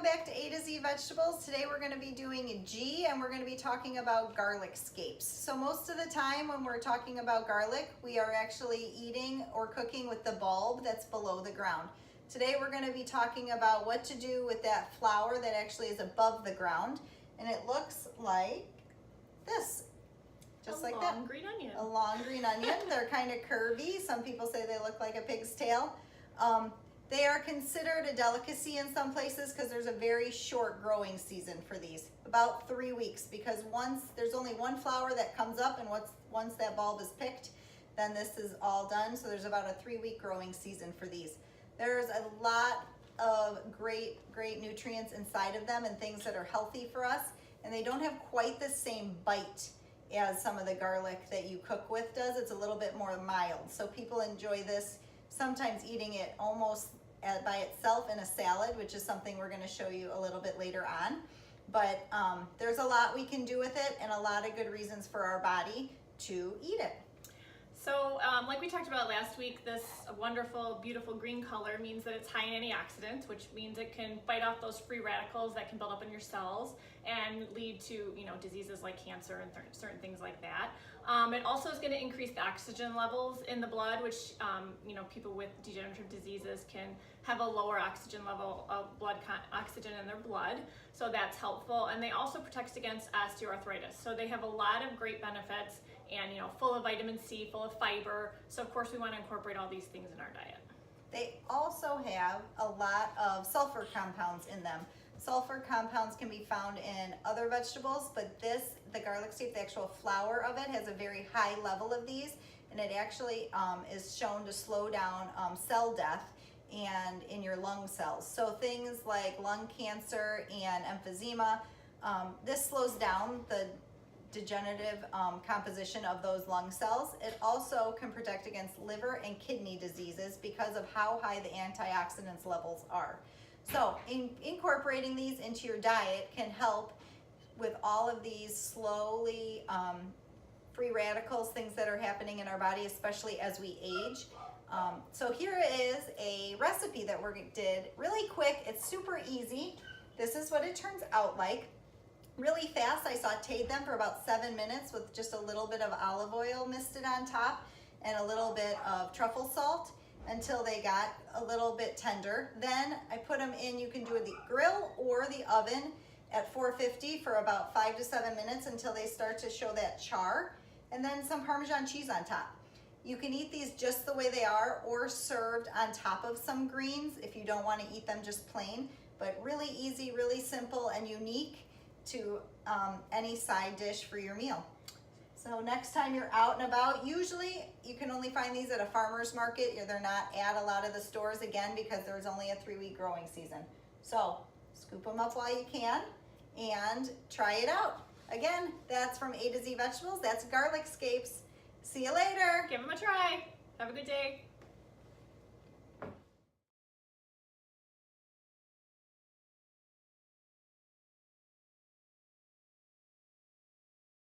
welcome back to A to Z Vegetables. Today we're going to be doing G and we're going to be talking about garlic scapes. So most of the time when we're talking about garlic, we are actually eating or cooking with the bulb that's below the ground. Today we're going to be talking about what to do with that flower that actually is above the ground, and it looks like this. Just like that. A long green onion. A long green onion. They're kind of curvy. Some people say they look like a pig's tail. They are considered a delicacy in some places because there's a very short growing season for these, about 3 weeks, because there's only one flower that comes up, and once that bulb is picked, then this is all done. So there's about a 3-week growing season for these. There's a lot of great nutrients inside of them and things that are healthy for us, and they don't have quite the same bite as some of the garlic that you cook with does. It's a little bit more mild. So people enjoy this, sometimes eating it almost by itself in a salad, which is something we're going to show you a little bit later on. But there's a lot we can do with it and a lot of good reasons for our body to eat it. So like we talked about last week, this wonderful, beautiful green color means that it's high in antioxidants, which means it can fight off those free radicals that can build up in your cells and lead to, diseases like cancer and certain things like that. It also is going to increase the oxygen levels in the blood, which, people with degenerative diseases can have a lower oxygen level of oxygen in their blood. So that's helpful. And they also protect against osteoarthritis. So they have a lot of great benefits and, full of vitamin C, full of fiber. So of course we want to incorporate all these things in our diet. They also have a lot of sulfur compounds in them. Sulfur compounds can be found in other vegetables, but the garlic scape, the actual flower of it, has a very high level of these, and it actually is shown to slow down cell death and in your lung cells. So things like lung cancer and emphysema, this slows down the degenerative composition of those lung cells. It also can protect against liver and kidney diseases because of how high the antioxidants levels are. So incorporating these into your diet can help with all of these slowly free radicals, things that are happening in our body, especially as we age. So here is a recipe that we did really quick. It's super easy. This is what it turns out like. Really fast. I sauteed them for about 7 minutes with just a little bit of olive oil misted on top and a little bit of truffle salt until they got a little bit tender. Then I put them in, you can do the grill or the oven at 450 for about 5 to 7 minutes until they start to show that char, and then some Parmesan cheese on top. You can eat these just the way they are or served on top of some greens if you don't want to eat them just plain, but really easy, really simple, and unique to any side dish for your meal. So next time you're out and about, usually you can only find these at a farmer's market. They're not at a lot of the stores, again, because there's only a 3-week growing season. So scoop them up while you can and try it out. Again, that's from A to Z Vegetables. That's garlic scapes. See you later. Give them a try. Have a good day.